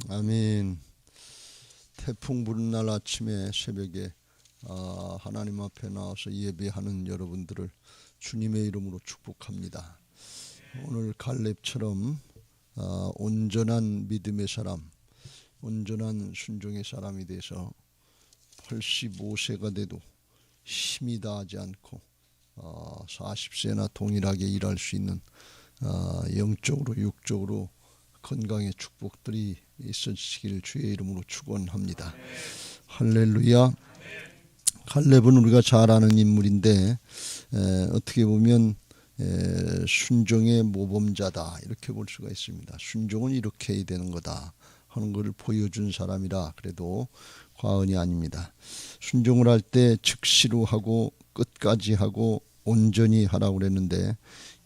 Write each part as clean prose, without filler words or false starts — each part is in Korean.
아멘. 태풍 부는 날 아침에 새벽에 하나님 앞에 나와서 예배하는 여러분들을 주님의 이름으로 축복합니다. 오늘 갈렙처럼 온전한 믿음의 사람, 온전한 순종의 사람이 돼서 85세가 돼도 힘이 다하지 않고 40세나 동일하게 일할 수 있는 영적으로 육적으로 건강의 축복들이 있으시길 주의 이름으로 축원합니다. 할렐루야. 갈렙은 우리가 잘 아는 인물인데 어떻게 보면 순종의 모범자다 이렇게 볼 수가 있습니다. 순종은 이렇게 해야 되는 거다 하는 것을 보여준 사람이라 그래도 과언이 아닙니다. 순종을 할 때 즉시로 하고 끝까지 하고 온전히 하라고 그랬는데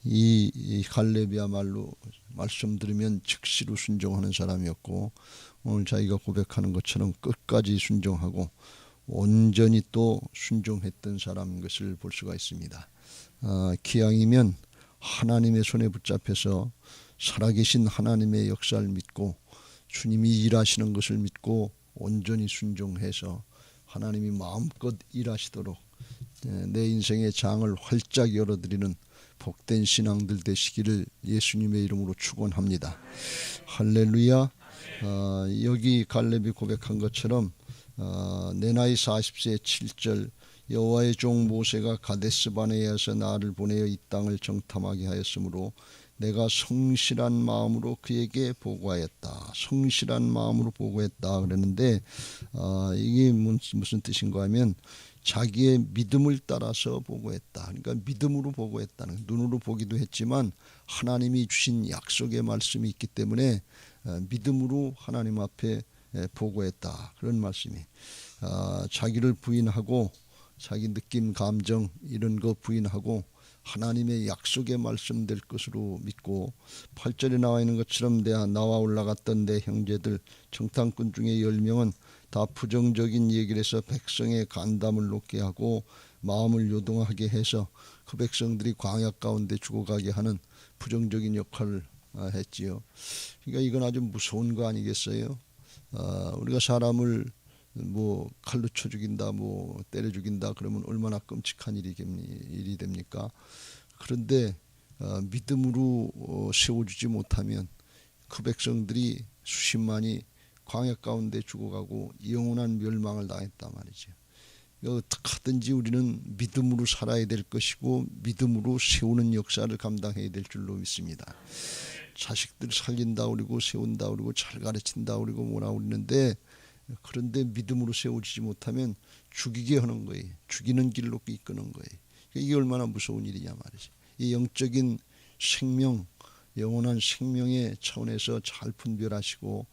이 갈렙이야말로 말씀 들으면 즉시로 순종하는 사람이었고 오늘 자기가 고백하는 것처럼 끝까지 순종하고 온전히 또 순종했던 사람인 것을 볼 수가 있습니다. 기왕이면 하나님의 손에 붙잡혀서 살아계신 하나님의 역사를 믿고 주님이 일하시는 것을 믿고 온전히 순종해서 하나님이 마음껏 일하시도록 내 인생의 장을 활짝 열어드리는 복된 신앙들 되시기를 예수님의 이름으로 축원합니다. 할렐루야. 여기 갈렙이 고백한 것처럼 내 나이 40세 7절 여호와의 종 모세가 가데스 바네아에서 나를 보내어 이 땅을 정탐하게 하였으므로 내가 성실한 마음으로 그에게 보고하였다. 성실한 마음으로 보고했다 그랬는데 이게 무슨 뜻인가 하면 자기의 믿음을 따라서 보고했다. 그러니까 믿음으로 보고했다는, 눈으로 보기도 했지만 하나님이 주신 약속의 말씀이 있기 때문에 믿음으로 하나님 앞에 보고했다. 그런 말씀이 자기를 부인하고 자기 느낌 감정 이런 거 부인하고 하나님의 약속의 말씀 될 것으로 믿고 8절에 나와 있는 것처럼 나와 올라갔던 내 형제들 정탐꾼 중에 10명은 다 부정적인 얘기를 해서 백성의 간담을 높게 하고 마음을 요동하게 해서 그 백성들이 광야 가운데 죽어가게 하는 부정적인 역할을 했지요. 그러니까 이건 아주 무서운 거 아니겠어요? 우리가 사람을 뭐 칼로 쳐 죽인다, 뭐 때려 죽인다 그러면 얼마나 끔찍한 일이 됩니까? 그런데 믿음으로 세워주지 못하면 그 백성들이 수십만이 광야 가운데 죽어가고 영원한 멸망을 당했단 말이죠. 어떻게 하든지 우리는 믿음으로 살아야 될 것이고 믿음으로 세우는 역사를 감당해야 될 줄로 믿습니다. 자식들 살린다 그러고 세운다 그러고 잘 가르친다 그러고 뭐라 그러는데 그런데 믿음으로 세워지지 못하면 죽이게 하는 거예요. 죽이는 길로 이끄는 거예요. 이게 얼마나 무서운 일이냐 말이죠. 이 영적인 생명, 영원한 생명의 차원에서 잘 분별하시고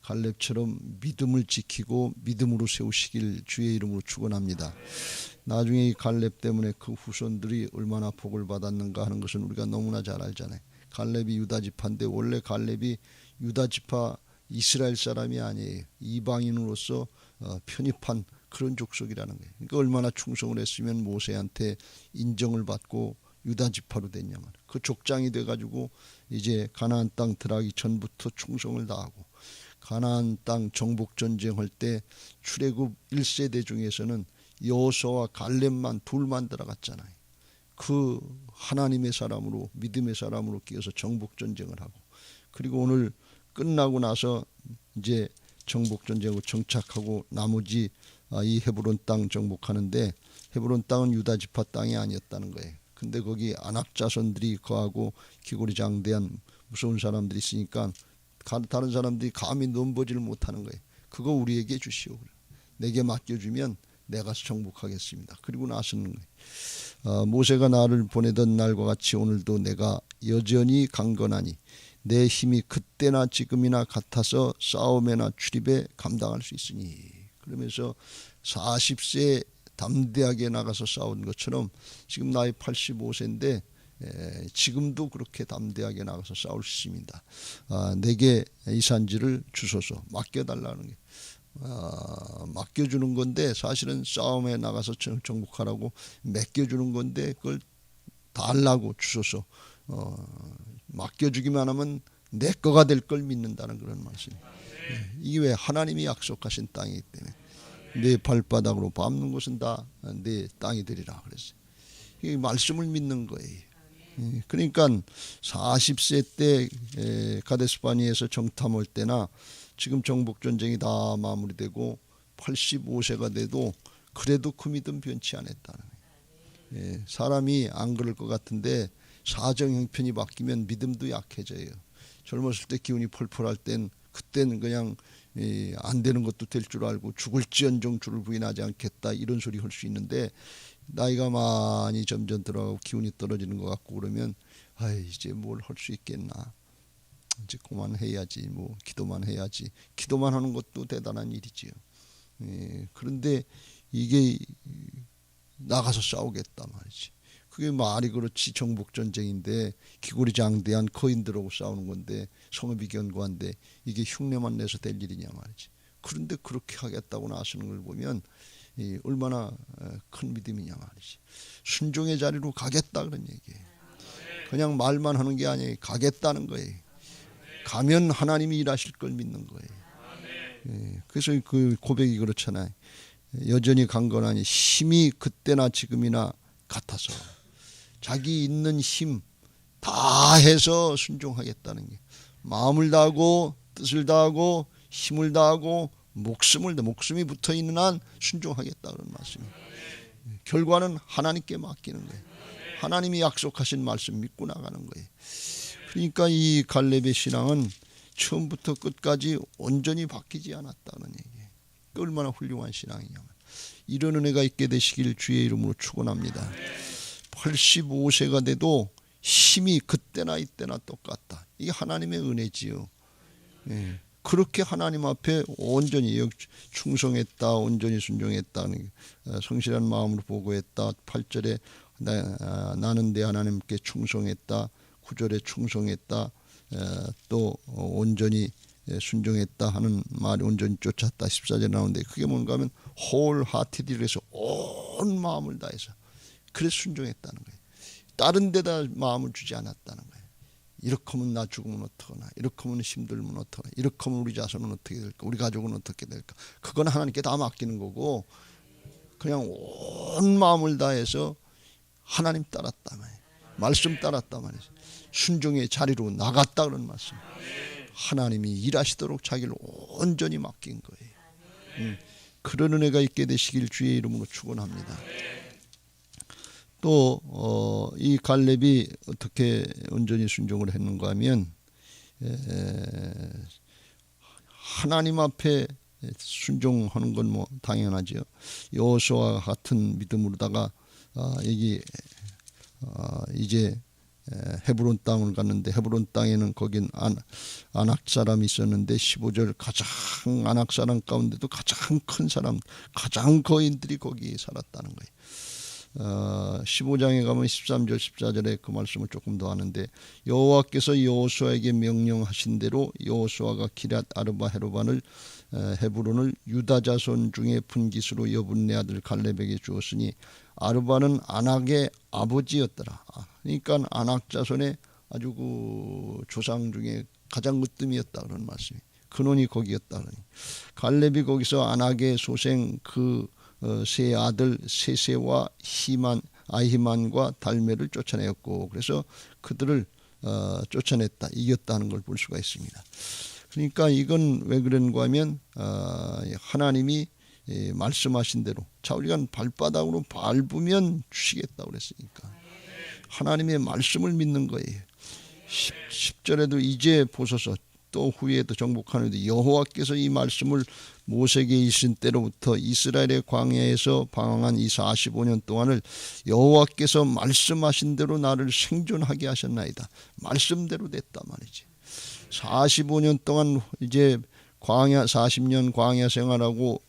갈렙처럼 믿음을 지키고 믿음으로 세우시길 주의 이름으로 축원합니다. 나중에 이 갈렙 때문에 그 후손들이 얼마나 복을 받았는가 하는 것은 우리가 너무나 잘 알잖아요. 갈렙이 유다 지파인데 원래 갈렙이 유다 지파 이스라엘 사람이 아니에요. 이방인으로서 편입한 그런 족속이라는 거예요. 그러니까 얼마나 충성을 했으면 모세한테 인정을 받고 유다 지파로 됐냐 말이에요. 그 족장이 돼가지고 이제 가나안 땅 들어가기 전부터 충성을 다하고 가나안 땅 정복 전쟁할 때 출애굽 1세대 중에서는 여호수아와 갈렙만 둘만 들어갔잖아요. 그 하나님의 사람으로 믿음의 사람으로 끼어서 정복 전쟁을 하고 그리고 오늘 끝나고 나서 이제 정복 전쟁으로 정착하고 나머지 이 헤브론 땅 정복하는데 헤브론 땅은 유다 지파 땅이 아니었다는 거예요. 근데 거기 아낙 자손들이 거하고 기골이 장대한 무서운 사람들이 있으니까 다른 사람들이 감히 넘보지를 못하는 거예요. 그거 우리에게 주시오. 내게 맡겨주면 내가 정복하겠습니다. 그리고 나서는 거예요. 모세가 나를 보내던 날과 같이 오늘도 내가 여전히 강건하니 내 힘이 그때나 지금이나 같아서 싸움에나 출입에 감당할 수 있으니 그러면서 40세 담대하게 나가서 싸운 것처럼 지금 나이 85세인데 지금도 그렇게 담대하게 나가서 싸울 수 있습니다. 내게 이 산지를 주소서 맡겨달라는 게 맡겨주는 건데 사실은 싸움에 나가서 정복하라고 맡겨주는 건데 그걸 달라고 주소서 맡겨주기만 하면 내 거가 될 걸 믿는다는 그런 말씀. 이게 왜 하나님이 약속하신 땅이기 때문에 내 발바닥으로 밟는 것은 다 내 땅이 되리라 그랬어요. 이 말씀을 믿는 거예요. 그러니까 40세 때 가데스바니에서 정탐 올 때나 지금 정복전쟁이 다 마무리되고 85세가 돼도 그래도 그 믿음 변치 않았다는 거예요. 사람이 안 그럴 것 같은데 사정 형편이 바뀌면 믿음도 약해져요. 젊었을 때 기운이 펄펄할 땐 그때는 그냥 안 되는 것도 될 줄 알고 죽을지언정 주를 부인하지 않겠다 이런 소리 할 수 있는데 나이가 많이 점점 들어가고 기운이 떨어지는 것 같고 그러면 이제 뭘 할 수 있겠나, 이제 그만해야지, 뭐 기도만 해야지. 기도만 하는 것도 대단한 일이지요. 그런데 이게 나가서 싸우겠다 말이지. 그게 말이 그렇지 정복전쟁인데 기고리장대한 거인들하고 싸우는 건데 성읍이 견고한데 이게 흉내만 내서 될 일이냐 말이지. 그런데 그렇게 하겠다고 나서는 걸 보면 얼마나 큰 믿음이냐 말이지. 순종의 자리로 가겠다 그런 얘기예요. 그냥 말만 하는 게 아니에요. 가겠다는 거예요. 가면 하나님이 일하실 걸 믿는 거예요. 그래서 그 고백이 그렇잖아요. 여전히 강건하니 힘이 그때나 지금이나 같아서 자기 있는 힘 다 해서 순종하겠다는 게, 마음을 다하고 뜻을 다하고 힘을 다하고 목숨이 붙어 있는 한 순종하겠다 그런 말씀이에요. 결과는 하나님께 맡기는 거예요. 하나님이 약속하신 말씀 믿고 나가는 거예요. 그러니까 이 갈렙의 신앙은 처음부터 끝까지 온전히 바뀌지 않았다는 얘기예요. 얼마나 훌륭한 신앙이냐면, 이런 은혜가 있게 되시길 주의 이름으로 축원합니다. 85세가 돼도 힘이 그때나 이때나 똑같다. 이게 하나님의 은혜지요. 그렇게 하나님 앞에 온전히 충성했다, 온전히 순종했다, 성실한 마음으로 보고했다. 8절에 나는 내 하나님께 충성했다, 9절에 충성했다, 또 온전히 순종했다 하는 말이 온전히 쫓았다 14절에 나오는데, 그게 뭔가 하면 wholeheartedly 해서 온 마음을 다해서 그래서 순종했다는 거예요. 다른 데다 마음을 주지 않았다는 거예요. 이렇게 하면 나 죽으면 어떡하나, 이렇게 하면 힘들면 어떡하나, 이렇게 하면 우리 자손은 어떻게 될까, 우리 가족은 어떻게 될까, 그건 하나님께 다 맡기는 거고 그냥 온 마음을 다해서 하나님 따랐다 말이에요. 말씀 따랐다 말이에요. 순종의 자리로 나갔다 그런 말씀. 하나님이 일하시도록 자기를 온전히 맡긴 거예요. 그런 은혜가 있게 되시길 주의 이름으로 축원합니다. 또 이 갈렙이 어떻게 온전히 순종을 했는가 하면, 하나님 앞에 순종하는 건 뭐 당연하죠. 여호수아와 같은 믿음으로다가 이제 헤브론 땅을 갔는데, 헤브론 땅에는 거긴 아낙 사람이 있었는데 15절 가장 아낙 사람 가운데도 가장 큰 사람, 가장 거인들이 거기 살았다는 거예요. 15장에 가면 13절 14절에 그 말씀을 조금 더 하는데, 여호와께서 여호수아에게 명령하신 대로 여호수아가 기럇 아르바 헤브론을 유다 자손 중에 분깃으로 여분네 아들 갈렙에게 주었으니 아르바는 아낙의 아버지였더라. 그러니까 아낙 자손의 아주 그 조상 중에 가장 으뜸이었다 그런 말씀이, 근원이 거기였다 그러니. 갈렙이 거기서 아낙의 소생 그 세 아들 세세와 아히만과 달메를 쫓아내었고, 그래서 그들을 쫓아냈다, 이겼다는 걸 볼 수가 있습니다. 그러니까 이건 왜 그런가 하면 하나님이 말씀하신 대로, 자 우리가 발바닥으로 밟으면 주시겠다고 그랬으니까 하나님의 말씀을 믿는 거예요. 10절에도 이제 보소서, 또 후에도 정복하는데 여호와께서 이 말씀을 모세에게 이신 때로부터 이스라엘의 광야에서 방황한 이 45년 동안을 여호와께서 말씀하신 대로 나를 생존하게 하셨나이다. 말씀대로 됐다 말이지. 45년 동안 이제 광야 40년 광야 생활하고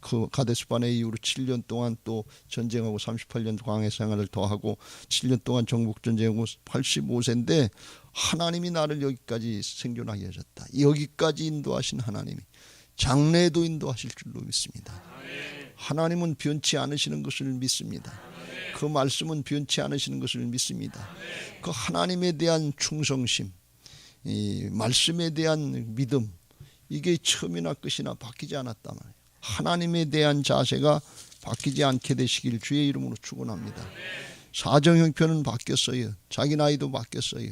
그 가데스바네 이후로 7년 동안 또 전쟁하고 38년 광야 생활을 더하고 7년 동안 정복전쟁하고 85세인데 하나님이 나를 여기까지 생존하게 하셨다. 여기까지 인도하신 하나님이 장래에도 인도하실 줄로 믿습니다. 하나님은 변치 않으시는 것을 믿습니다. 그 말씀은 변치 않으시는 것을 믿습니다. 그 하나님에 대한 충성심, 이 말씀에 대한 믿음, 이게 처음이나 끝이나 바뀌지 않았단 말이에요. 하나님에 대한 자세가 바뀌지 않게 되시길 주의 이름으로 축원합니다. 사정 형편은 바뀌었어요. 자기 나이도 바뀌었어요.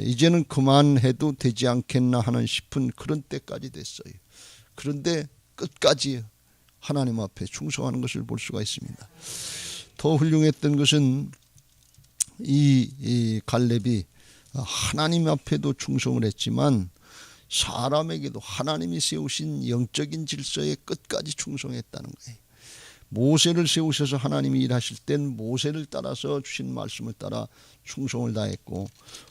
이제는 그만해도 되지 않겠나 하는 싶은 그런 때까지 됐어요. 그런데 끝까지 하나님 앞에 충성하는 것을 볼 수가 있습니다. 더 훌륭했던 것은 이 갈렙이 하나님 앞에도 충성을 했지만 사람에게도 하나님이 세우신 영적인 질서에 끝까지 충성했다는 거예요. 모세를 세우셔서 하나님이 일하실 땐 모세를 따라서 주신 말씀을 따라 충성을 다했고,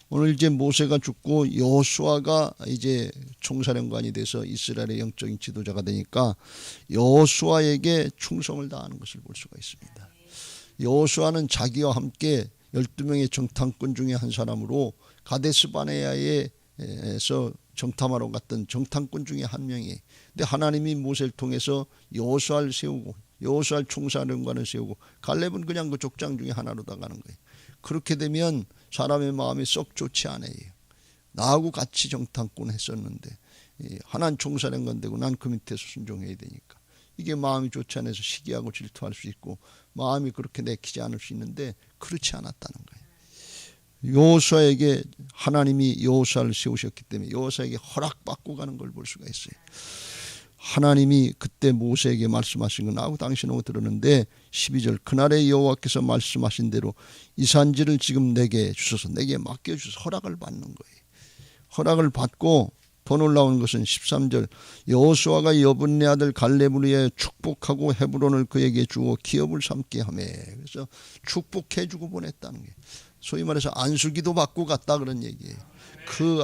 오늘 이제 모세가 죽고 여호수아가 이제 총사령관이 돼서 이스라엘의 영적인 지도자가 되니까 여호수아에게 충성을 다하는 것을 볼 수가 있습니다. 여호수아는 자기와 함께 12명의 정탐꾼 중에 한 사람으로 가데스 바네아에서 정탐하러 갔던 정탐꾼 중에 한 명이에요. 근데 하나님이 모세를 통해서 여호수아를 세우고 여호수아 총사령관을 세우고 갈렙은 그냥 그 족장 중에 하나로 나가는 거예요. 그렇게 되면 사람의 마음이 썩 좋지 않아요. 나하고 같이 정탐꾼 했었는데 하나님 총사령관 되고 난 그 밑에서 순종해야 되니까 이게 마음이 좋지 않아서 시기하고 질투할 수 있고 마음이 그렇게 내키지 않을 수 있는데 그렇지 않았다는 거예요. 여호수아에게 하나님이 여호수아를 세우셨기 때문에 여호수아에게 허락받고 가는 걸 볼 수가 있어요. 하나님이 그때 모세에게 말씀하신 건 나하고 당신하고 들었는데 12절 그날에 여호와께서 말씀하신 대로 이 산지를 지금 내게 주셔서 내게 맡겨주셔서 허락을 받는 거예요. 허락을 받고 더 놀라운 것은 13절 여호수아가 여분네 아들 갈렙을 위해 축복하고 헤브론을 그에게 주어 기업을 삼게 하며 그래서 축복해 주고 보냈다는 게 소위 말해서 안수기도 받고 갔다 그런 얘기예요. 그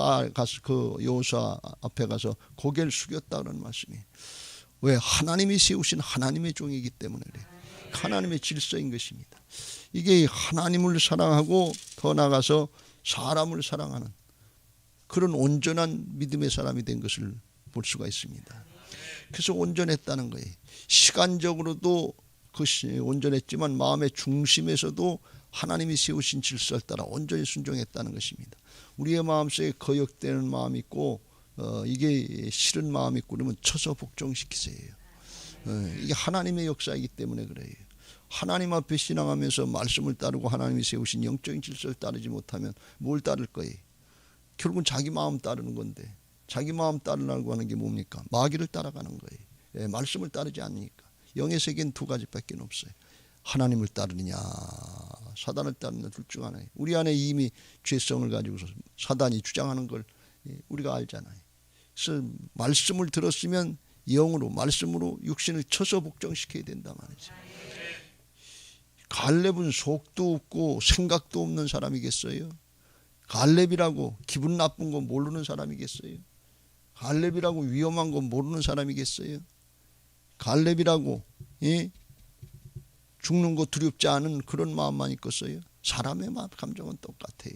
여호수아 앞에 가서 고개를 숙였다 그런 말씀이에요. 왜? 하나님이 세우신 하나님의 종이기 때문에 그래요. 하나님의 질서인 것입니다. 이게 하나님을 사랑하고 더 나아가서 사람을 사랑하는 그런 온전한 믿음의 사람이 된 것을 볼 수가 있습니다. 그래서 온전했다는 거예요. 시간적으로도 그것이 온전했지만 마음의 중심에서도 하나님이 세우신 질서를 따라 온전히 순종했다는 것입니다. 우리의 마음속에 거역되는 마음이 있고 이게 싫은 마음이 있고 그러면 쳐서 복종시키세요. 이게 하나님의 역사이기 때문에 그래요. 하나님 앞에 신앙하면서 말씀을 따르고 하나님이 세우신 영적인 질서를 따르지 못하면 뭘 따를 거예요? 결국은 자기 마음 따르는 건데 자기 마음 따르려고 하는 게 뭡니까? 마귀를 따라가는 거예요. 말씀을 따르지 않으니까. 영의 세계는 두 가지밖에 없어요. 하나님을 따르느냐 사단을 따르느냐 둘 중 하나예요. 우리 안에 이미 죄성을 가지고서 사단이 주장하는 걸 우리가 알잖아요. 그래서 말씀을 들었으면 영으로 말씀으로 육신을 쳐서 복종시켜야 된단 말이죠. 갈렙은 속도 없고 생각도 없는 사람이겠어요? 갈렙이라고 기분 나쁜 거 모르는 사람이겠어요? 갈렙이라고 위험한 거 모르는 사람이겠어요? 갈렙이라고 죽는 거 두렵지 않은 그런 마음만 있겠어요? 사람의 마음 감정은 똑같아요.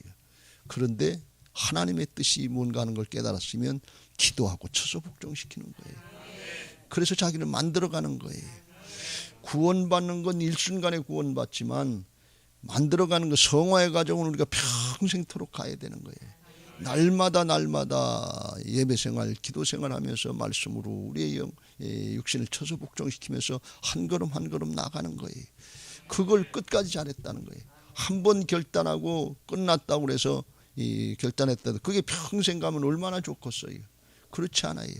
그런데 하나님의 뜻이 뭔가 하는 걸 깨달았으면 기도하고 쳐서 복종시키는 거예요. 그래서 자기를 만들어가는 거예요. 구원받는 건 일순간에 구원받지만 만들어가는 거 성화의 과정은 우리가 평생토록 가야 되는 거예요. 날마다 예배생활 기도생활 하면서 말씀으로 우리의 육신을 쳐서 복종시키면서 한 걸음 한 걸음 나가는 거예요. 그걸 끝까지 잘했다는 거예요. 한 번 결단하고 끝났다고 그래서 결단했다. 그게 평생 가면 얼마나 좋겠어요. 그렇지 않아요.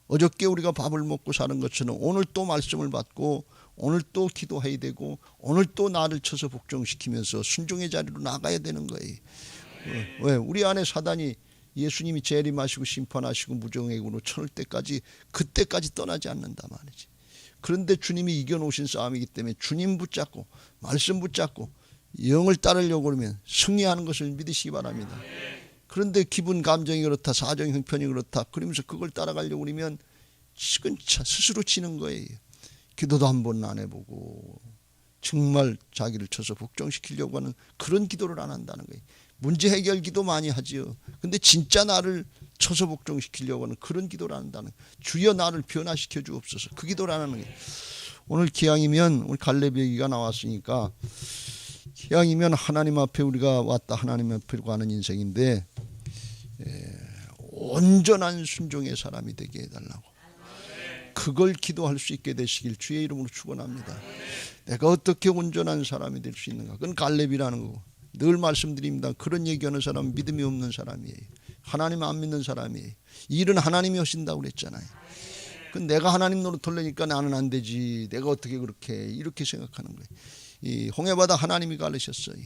어저께 우리가 밥을 먹고 사는 것처럼 오늘 또 말씀을 받고 오늘 또 기도해야 되고 오늘 또 나를 쳐서 복종시키면서 순종의 자리로 나가야 되는 거예요. 왜? 우리 안에 사단이 예수님이 재림하시고 심판하시고 무정액으로 쳐낼 때까지 그때까지 떠나지 않는다 말이지. 그런데 주님이 이겨놓으신 싸움이기 때문에 주님 붙잡고 말씀 붙잡고 영을 따르려고 그러면 승리하는 것을 믿으시기 바랍니다. 그런데 기분 감정이 그렇다 사정 형편이 그렇다 그러면서 그걸 따라가려고 그러면 시근차 스스로 치는 거예요. 기도도 한 번 안 해보고 정말 자기를 쳐서 복종시키려고 하는 그런 기도를 안 한다는 거예요. 문제 해결 기도 많이 하지요. 근데 진짜 나를 쳐서 복종시키려고 하는 그런 기도를 안 한다는 거예요. 주여 나를 변화시켜 주옵소서. 그 기도를 안 하는 거예요. 오늘 기왕이면 우리 갈렙 얘기가 나왔으니까 기왕이면 하나님 앞에 우리가 왔다 하나님 앞에 가는 인생인데 온전한 순종의 사람이 되게 해달라고, 그걸 기도할 수 있게 되시길 주의 이름으로 축원합니다. 내가 어떻게 온전한 사람이 될 수 있는가? 그건 갈렙이라는 거고, 늘 말씀드립니다. 그런 얘기하는 사람은 믿음이 없는 사람이에요. 하나님 안 믿는 사람이에요. 일은 하나님이 하신다고 그랬잖아요. 그 내가 하나님 노릇하려니까 나는 안 되지, 내가 어떻게 그렇게 이렇게 생각하는 거예요. 이 홍해바다 하나님이 가르셨어요.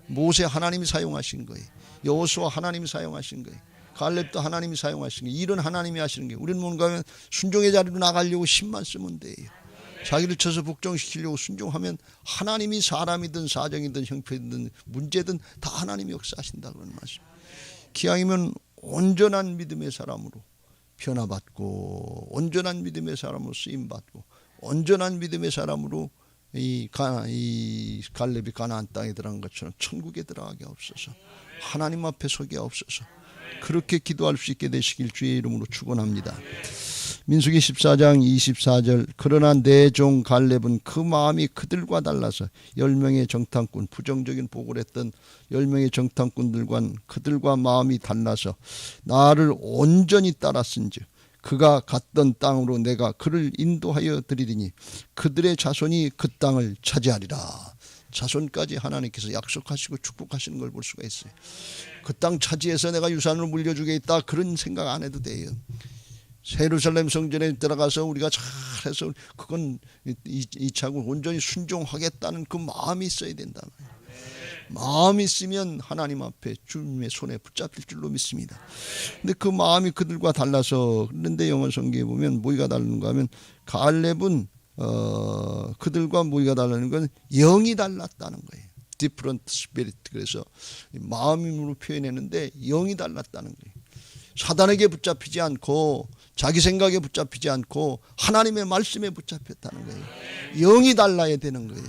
모세 하나님이 사용하신 거예요. 여호수아 하나님이 사용하신 거예요. 갈렙도 하나님이 사용하신 거예요. 일은 하나님이 하시는 거예요. 우리는 뭔가 순종의 자리로 나가려고 힘만 쓰면 돼요. 자기를 쳐서 복종시키려고 순종하면 하나님이 사람이든 사정이든 형편이든 문제든 다 하나님이 역사하신다 그런 말씀. 기왕이면 온전한 믿음의 사람으로 변화받고, 온전한 믿음의 사람으로 쓰임받고, 온전한 믿음의 사람으로 이 갈렙이 가나안 땅에 들어간 것처럼 천국에 들어가게 없어서, 하나님 앞에 서게 없어서, 그렇게 기도할 수 있게 되시길 주의 이름으로 축원합니다. 민수기 14장 24절, 그러나 내 종 갈렙은 그 마음이 그들과 달라서 10명의 정탐꾼, 부정적인 보고를 했던 10명의 정탐꾼들과 그들과 마음이 달라서 나를 온전히 따랐은즉 그가 갔던 땅으로 내가 그를 인도하여 드리리니 그들의 자손이 그 땅을 차지하리라. 자손까지 하나님께서 약속하시고 축복하시는 걸 볼 수가 있어요. 그 땅 차지해서 내가 유산을 물려주겠다, 그런 생각 안 해도 돼요. 예루살렘 성전에 들어가서 우리가 잘해서 그건 이차고 온전히 순종하겠다는 그 마음이 있어야 된다. 마음이 있으면 하나님 앞에 주님의 손에 붙잡힐 줄로 믿습니다. 근데 그 마음이 그들과 달라서, 그런데 영어 성경에 보면 뭐가 다른가 하면 갈렙은 그들과 뭐가 다르는 건 영이 달랐다는 거예요. different spirit. 그래서 마음으로 표현했는데 영이 달랐다는 거예요. 사단에게 붙잡히지 않고 자기 생각에 붙잡히지 않고 하나님의 말씀에 붙잡혔다는 거예요. 영이 달라야 되는 거예요.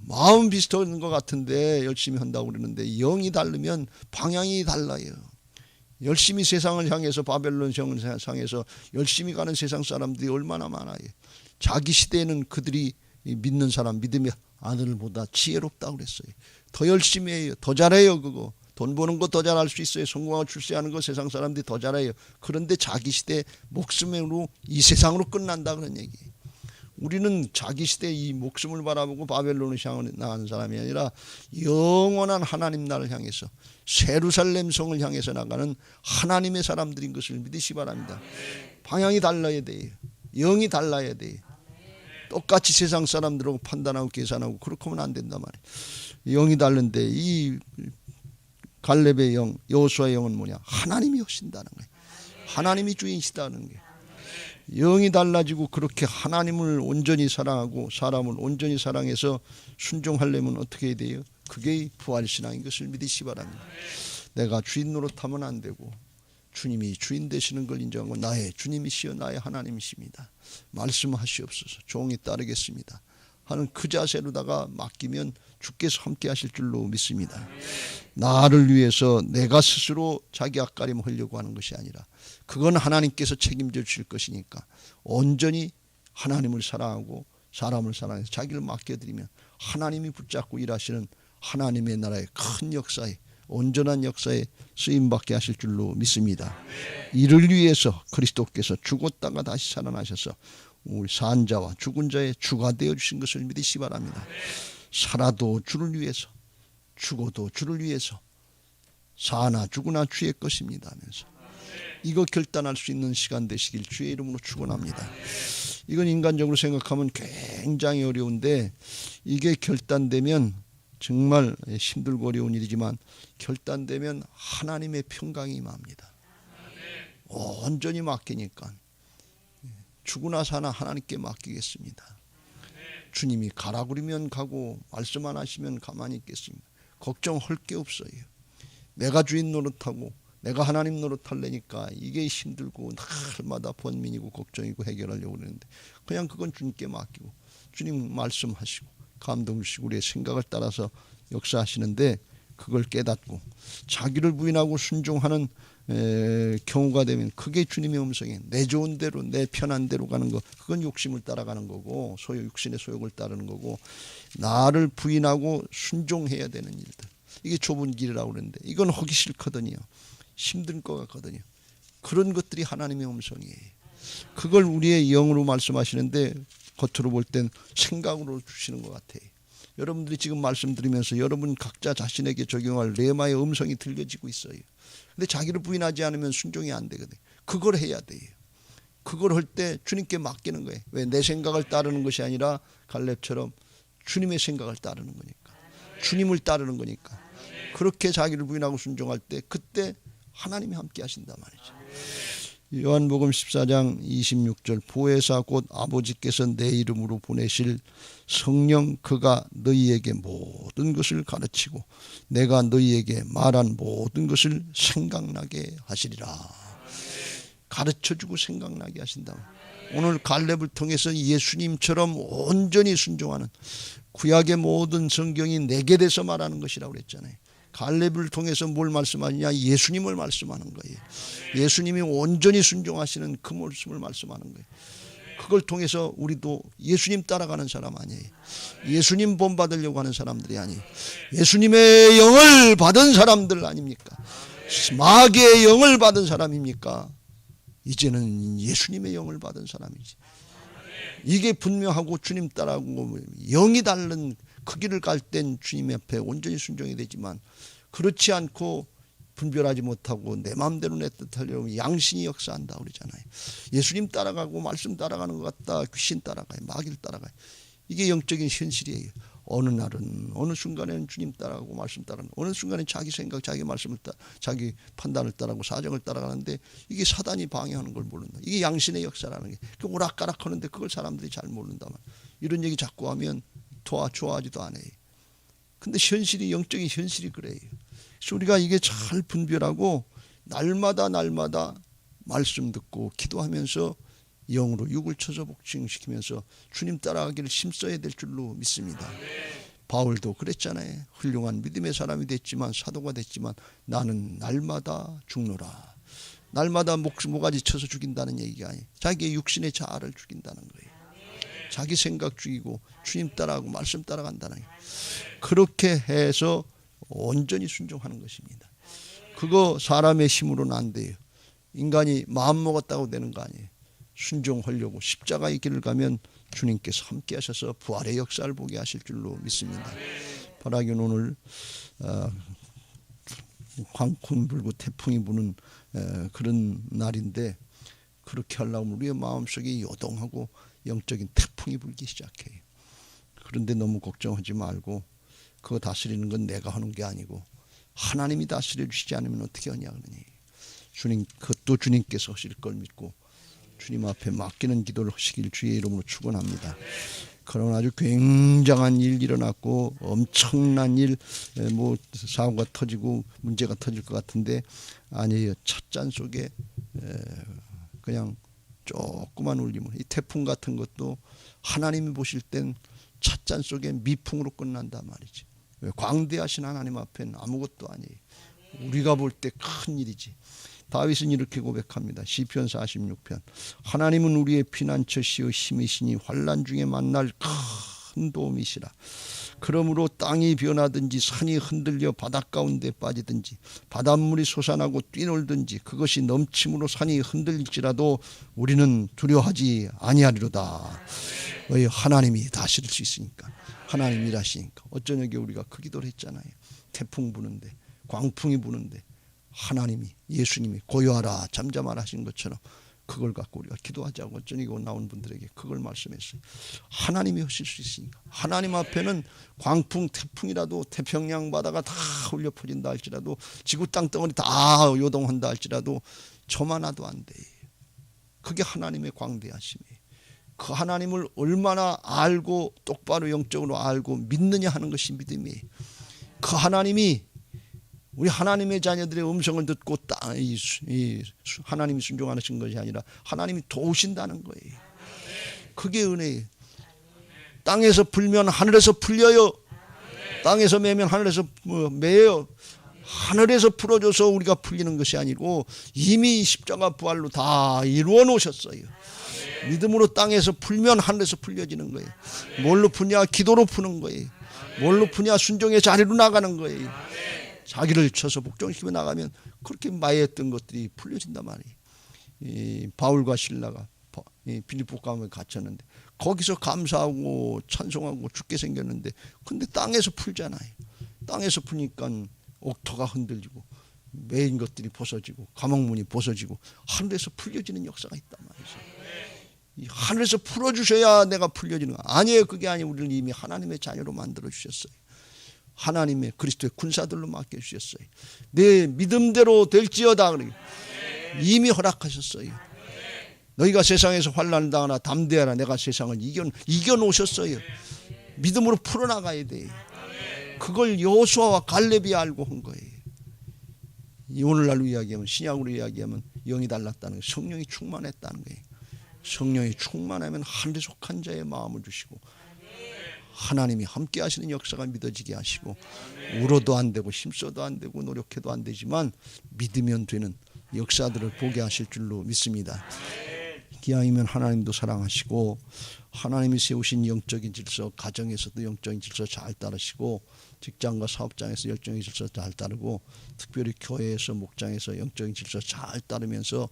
마음 비슷한 것 같은데 열심히 한다고 그러는데 영이 다르면 방향이 달라요. 열심히 세상을 향해서, 바벨론 세상을 향해서 열심히 가는 세상 사람들이 얼마나 많아요. 자기 시대에는 그들이 믿는 사람, 믿음의 아들보다 지혜롭다고 그랬어요. 더 열심히 해요. 더 잘해요. 그거 돈 버는 거 더 잘할 수 있어요. 성공하고 출세하는 거 세상 사람들이 더 잘해요. 그런데 자기 시대 목숨으로 이 세상으로 끝난다 그런 얘기예요. 우리는 자기 시대 이 목숨을 바라보고 바벨론을 향해 나가는 사람이 아니라 영원한 하나님 나라를 향해서, 예루살렘 성을 향해서 나가는 하나님의 사람들인 것을 믿으시 바랍니다. 방향이 달라야 돼요. 영이 달라야 돼요. 똑같이 세상 사람들하고 판단하고 계산하고 그렇게 하면 안 된단 말이에요. 영이 다른데 이 갈렙의 영, 여호수아의 영은 뭐냐? 하나님이 하신다는 거예요. 하나님이 주인이시다는 게. 영이 달라지고 그렇게 하나님을 온전히 사랑하고 사람을 온전히 사랑해서 순종하려면 어떻게 해야 돼요? 그게 부활신앙인 것을 믿으시 바랍니다. 내가 주인 노릇하면 안 되고 주님이 주인 되시는 걸 인정하고 나의 주님이시여 나의 하나님이십니다. 말씀하시옵소서. 종이 따르겠습니다 하는 그 자세로다가 맡기면 주께서 함께 하실 줄로 믿습니다. 나를 위해서 내가 스스로 자기 앞가림 하려고 하는 것이 아니라 그건 하나님께서 책임져 주실 것이니까 온전히 하나님을 사랑하고 사람을 사랑해서 자기를 맡겨드리면 하나님이 붙잡고 일하시는 하나님의 나라의 큰 역사에, 온전한 역사에 쓰임받게 하실 줄로 믿습니다. 이를 위해서 그리스도께서 죽었다가 다시 살아나셔서 우리 산 자와 죽은 자의 주가 되어 주신 것을 믿으시 바랍니다. 살아도 주를 위해서, 죽어도 주를 위해서, 사나 죽으나 주의 것입니다 하면서 이거 결단할 수 있는 시간 되시길 주의 이름으로 축원합니다. 이건 인간적으로 생각하면 굉장히 어려운데 이게 결단되면 정말 힘들고 어려운 일이지만 결단되면 하나님의 평강이 임합니다. 온전히 맡기니까 죽으나 사나 하나님께 맡기겠습니다. 주님이 가라 그러면 가고 말씀 안 하시면 가만히 있겠습니다. 걱정할 게 없어요. 내가 주인 노릇하고 내가 하나님 노릇하려니까 이게 힘들고 날마다 번민이고 걱정이고 해결하려고 그러는데 그냥 그건 주님께 맡기고 주님 말씀하시고 감동 주시고 우리의 생각을 따라서 역사하시는데 그걸 깨닫고 자기를 부인하고 순종하는 경우가 되면 그게 주님의 음성이에요. 내 좋은 대로 내 편한 대로 가는 거 그건 욕심을 따라가는 거고 육신의 소욕을 따르는 거고 나를 부인하고 순종해야 되는 일들 이게 좁은 길이라고 그러는데 이건 하기 싫거든요. 힘든 것 같거든요. 그런 것들이 하나님의 음성이에요. 그걸 우리의 영으로 말씀하시는데 겉으로 볼 땐 생각으로 주시는 것 같아요. 여러분들이 지금 말씀드리면서 여러분 각자 자신에게 적용할 레마의 음성이 들려지고 있어요. 근데 자기를 부인하지 않으면 순종이 안 되거든요. 그걸 해야 돼요. 그걸 할 때 주님께 맡기는 거예요. 왜? 내 생각을 따르는 것이 아니라 갈렙처럼 주님의 생각을 따르는 거니까. 주님을 따르는 거니까. 그렇게 자기를 부인하고 순종할 때 그때 하나님이 함께 하신단 말이죠. 요한복음 14장 26절 보혜사 곧 아버지께서 내 이름으로 보내실 성령 그가 너희에게 모든 것을 가르치고 내가 너희에게 말한 모든 것을 생각나게 하시리라. 가르쳐주고 생각나게 하신다. 오늘 갈렙을 통해서 예수님처럼 온전히 순종하는 구약의 모든 성경이 내게 대해서 말하는 것이라고 그랬잖아요. 갈렙을 통해서 뭘 말씀하느냐? 예수님을 말씀하는 거예요. 예수님이 온전히 순종하시는 그 모습을 말씀하는 거예요. 그걸 통해서 우리도 예수님 따라가는 사람 아니에요. 예수님 본받으려고 하는 사람들이 아니에요. 예수님의 영을 받은 사람들 아닙니까? 마귀의 영을 받은 사람입니까? 이제는 예수님의 영을 받은 사람이지. 이게 분명하고 주님 따라하고 영이 다른 그 길을 갈 땐 주님 앞에 온전히 순종이 되지만 그렇지 않고 분별하지 못하고 내 마음대로 내 뜻하려고 양심이 역사한다 그러잖아요. 예수님 따라가고 말씀 따라가는 것 같다. 귀신 따라가요. 마귀를 따라가요. 이게 영적인 현실이에요. 어느 날은 어느 순간에는 주님 따라가고 말씀 따라가는, 어느 순간에는 자기 생각 자기 말씀을 자기 판단을 따라가고 사정을 따라가는데 이게 사단이 방해하는 걸 모른다. 이게 양신의 역사라는 게 그 오락가락하는데 그걸 사람들이 잘 모른다 말. 이런 얘기 자꾸 하면 좋아하지도 않아요. 근데 현실이 영적인 현실이 그래요. 그래서 우리가 이게 잘 분별하고 날마다 말씀 듣고 기도하면서 영으로 육을 쳐서 복싱시키면서 주님 따라가기를 힘써야 될 줄로 믿습니다. 바울도 그랬잖아요. 훌륭한 믿음의 사람이 됐지만 사도가 됐지만 나는 날마다 죽노라. 날마다 모가지 쳐서 죽인다는 얘기가 아니에요. 자기의 육신의 자아를 죽인다는 거예요. 자기 생각 죽이고 주님 따라가고 말씀 따라간다는 거예요. 그렇게 해서 온전히 순종하는 것입니다. 그거 사람의 힘으로는 안 돼요. 인간이 마음 먹었다고 되는 거 아니에요. 순종하려고 십자가의 길을 가면 주님께서 함께 하셔서 부활의 역사를 보게 하실 줄로 믿습니다. 바라기는 오늘 광풍 불고 태풍이 부는 그런 날인데 그렇게 하려면 우리의 마음속에 요동하고 영적인 태풍이 불기 시작해요. 그런데 너무 걱정하지 말고 그거 다스리는 건 내가 하는 게 아니고 하나님이 다스려 주시지 않으면 어떻게 하냐 그러니 주님 그것도 주님께서 하실 걸 믿고 주님 앞에 맡기는 기도를 하시길 주의 이름으로 축원합니다. 그러나 아주 굉장한 일 일어났고 엄청난 일 뭐 사고가 터지고 문제가 터질 것 같은데 아니에요. 찻잔 속에 그냥 조그만 울림을 이 태풍 같은 것도 하나님이 보실 땐 찻잔 속에 미풍으로 끝난단 말이지. 광대하신 하나님 앞에는 아무것도 아니에요. 우리가 볼 때 큰 일이지. 다윗은 이렇게 고백합니다. 시편 46편 하나님은 우리의 피난처시요 힘이시니 환난 중에 만날 큰 도움이시라. 그러므로 땅이 변하든지 산이 흔들려 바닷가운데 빠지든지 바닷물이 솟아나고 뛰놀든지 그것이 넘침으로 산이 흔들릴지라도 우리는 두려워하지 아니하리로다. 왜? 하나님이 다스릴 수 있으니까. 하나님이 일하시니까. 어쩌냐게 우리가 그 기도를 했잖아요. 태풍 부는데 광풍이 부는데 하나님이 예수님이 고요하라 잠잠하라 하신 것처럼 그걸 갖고 우리가 기도하자고 어쩌니 나온 분들에게 그걸 말씀했어요. 하나님이 하실 수 있으니까. 하나님 앞에는 광풍 태풍이라도 태평양 바다가 다 흘려 퍼진다 할지라도 지구 땅덩어리 다 요동한다 할지라도 저만아도 안 돼. 그게 하나님의 광대하심이에요. 그 하나님을 얼마나 알고 똑바로 영적으로 알고 믿느냐 하는 것이 믿음이에요. 그 하나님이 우리 하나님의 자녀들의 음성을 듣고 하나님이 순종하신 것이 아니라 하나님이 도우신다는 거예요. 그게 은혜예요. 땅에서 풀면 하늘에서 풀려요. 땅에서 매면 하늘에서 매요. 하늘에서 풀어줘서 우리가 풀리는 것이 아니고 이미 십자가 부활로 다 이루어 놓으셨어요. 믿음으로 땅에서 풀면 하늘에서 풀려지는 거예요. 뭘로 푸냐? 기도로 푸는 거예요. 뭘로 푸냐? 순종의 자리로 나가는 거예요. 자기를 쳐서 복종시키며 나가면 그렇게 마해했던 것들이 풀려진단 말이에요. 이 바울과 실라가 빌립보 감옥에 갇혔는데 거기서 감사하고 찬송하고 죽게 생겼는데 근데 땅에서 풀잖아요. 땅에서 풀니까 옥토가 흔들리고 매인 것들이 벗어지고 감옥문이 벗어지고 하늘에서 풀려지는 역사가 있단 말이죠. 이 하늘에서 풀어주셔야 내가 풀려지는 거 아니에요. 그게 아니에요. 우리를 이미 하나님의 자녀로 만들어 주셨어요. 하나님의 그리스도의 군사들로 맡겨주셨어요. 내 믿음대로 될지어다. 이미 허락하셨어요. 너희가 세상에서 환난을 당하나 담대하라. 내가 세상을 이겨놓으셨어요. 믿음으로 풀어나가야 돼요. 그걸 여호수아와 갈렙이 알고 한 거예요. 오늘날로 이야기하면 신약으로 이야기하면 영이 달랐다는 거예요. 성령이 충만했다는 거예요. 성령이 충만하면 하늘에 속한 자의 마음을 주시고 하나님이 함께 하시는 역사가 믿어지게 하시고 울어도 안 되고 힘써도 안 되고 노력해도 안 되지만 믿으면 되는 역사들을 보게 하실 줄로 믿습니다. 기왕이면 하나님도 사랑하시고 하나님이 세우신 영적인 질서, 가정에서도 영적인 질서 잘 따르시고 직장과 사업장에서 영적인 질서 잘 따르고 특별히 교회에서 목장에서 영적인 질서 잘 따르면서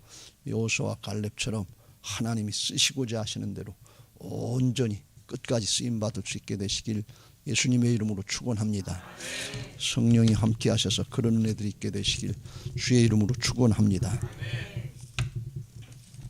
여호수아와 갈렙처럼 하나님이 쓰시고자 하시는 대로 온전히 끝까지 쓰임받을 수 있게 되시길 예수님의 이름으로 축원합니다. 성령이 함께 하셔서 그런 은혜들이 있게 되시길 주의 이름으로 축원합니다.